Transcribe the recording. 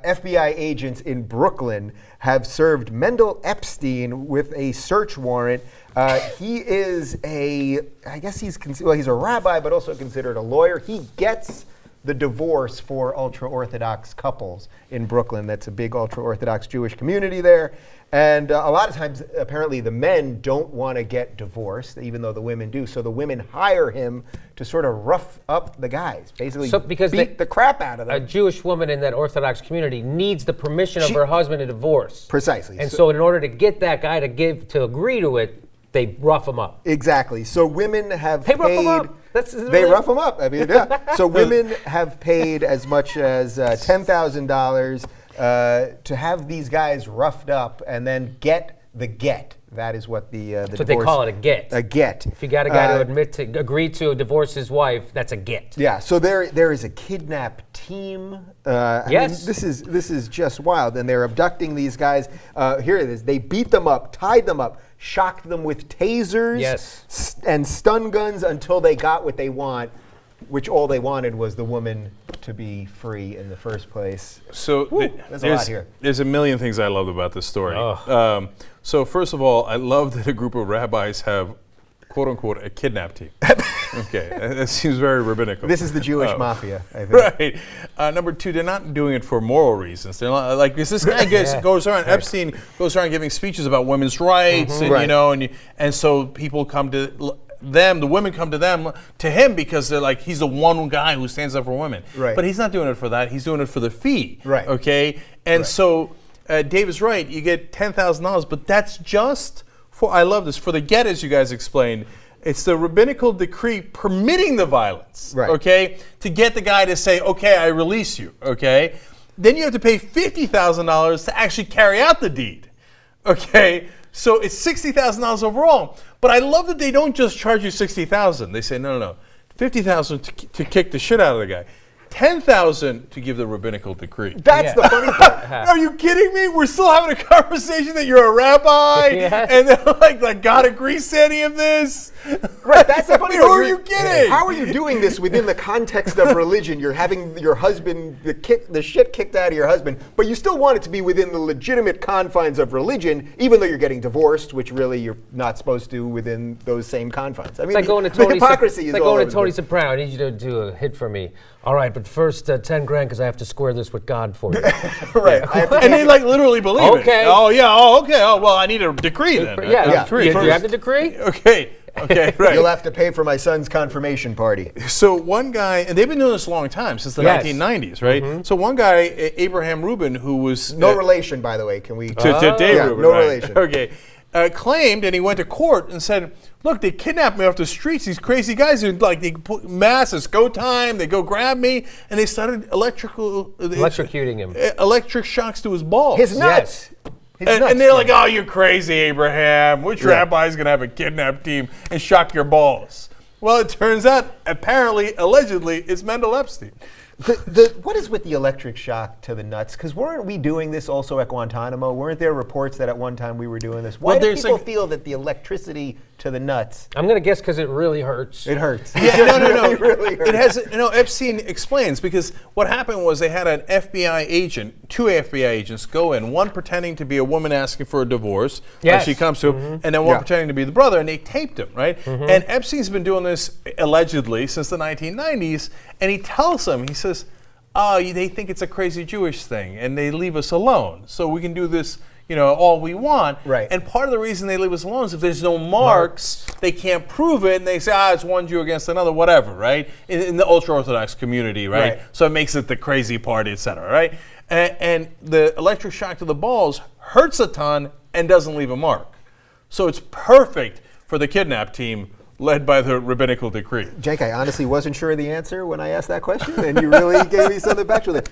FBI agents in Brooklyn have served Mendel Epstein with a search warrant. He is he's a rabbi, but also considered a lawyer. He gets the divorce for ultra-Orthodox couples in Brooklyn. That's a big ultra-Orthodox Jewish community there. And a lot of times, apparently, the men don't want to get divorced, even though the women do. So the women hire him to sort of rough up the guys, basically beat the crap out of them. A Jewish woman in that Orthodox community needs the permission of her husband to divorce. Precisely. And so in order to get that guy to agree to it, they rough him up. Exactly. So women have paid... rough him up. They rough them up. I mean, yeah. So women have paid as much as $10,000 to have these guys roughed up and then get the get. That is what the That's divorce, what they call it, a get. A get. If you got a guy to agree to divorce his wife, that's a get. Yeah. So there is a kidnap team. Yes. I mean, this is just wild, and they're abducting these guys. Here it is. They beat them up, tied them up, shocked them with tasers and stun guns until they got what they want, which all they wanted was the woman to be free in the first place. So there's a lot here. There's a million things I love about this story. Oh. So first of all, I love that a group of rabbis have, quote unquote, a kidnap team. Okay, that seems very rabbinical. This is the Jewish mafia, I think. Right. Number two, they're not doing it for moral reasons. They're not like this guy goes around. Epstein goes around giving speeches about women's rights, and and so people come to them. The women come to him because they're like, he's the one guy who stands up for women. Right. But he's not doing it for that. He's doing it for the fee. Right. Okay. And so Dave is right. You get $10,000, but that's just for. I love this for the get, as you guys explained. It's the rabbinical decree permitting the violence, okay, to get the guy to say, okay, I release you, okay? Then you have to pay $50,000 to actually carry out the deed, okay? So it's $60,000 overall. But I love that they don't just charge you $60,000. They say, no, $50,000 to kick the shit out of the guy. $10,000 to give the rabbinical decree. That's the funny part. Are you kidding me? We're still having a conversation that you're a rabbi, and they're like, God agrees to any of this? Right, that's the funny part. Who are you kidding? How are you doing this within the context of religion? You're having your husband, the shit kicked out of your husband, but you still want it to be within the legitimate confines of religion, even though you're getting divorced, which really you're not supposed to within those same confines. I mean, it's like going to the hypocrisy is all over the place. Tony Soprano. I need you to do a hit for me. All right, but first 10 grand because I have to square this with God for you. Right. And they literally believe it. Okay. Oh, yeah. Oh, okay. Oh, well, I need a decree then. Yeah. Decree. Do you have the decree? Okay, right. You'll have to pay for my son's confirmation party. So one guy, and they've been doing this a long time, since the 1990s, right? Mm-hmm. So one guy, Abraham Rubin, who was... No relation, by the way. Can we... To Dave Rubin, no relation. Okay. Claimed, and he went to court and said, look, they kidnapped me off the streets. These crazy guys who they put masses, go time, they go grab me, and they started electrocuting him. Electric shocks to his balls. His nuts. And they're like, oh, you're crazy, Abraham. Which rabbi's going to have a kidnap team and shock your balls? Well, it turns out, apparently, allegedly, it's Mendel Epstein. What is with the electric shock to the nuts? Because weren't we doing this also at Guantanamo? Weren't there reports that at one time we were doing this? Why do people feel that the electricity to the nuts? I'm going to guess because it really hurts. It hurts. Yeah, no. It really hurts. It has. Epstein explains, because what happened was they had an FBI agent, two FBI agents go in, one pretending to be a woman asking for a divorce, like she comes to, and then one pretending to be the brother, and they taped him, right? And Epstein's been doing this allegedly since the 1990s, and he tells them, he says, they think it's a crazy Jewish thing, and they leave us alone, so we can do this, all we want. Right. And part of the reason they leave us alone is if there's no marks, they can't prove it, and they say, it's one Jew against another, whatever, right? In the ultra-Orthodox community, right? So it makes it the crazy party, et cetera, right? And the electric shock to the balls hurts a ton and doesn't leave a mark. So it's perfect for the kidnap team led by the rabbinical decree. Cenk, I honestly wasn't sure of the answer when I asked that question, and you really gave me something factual there.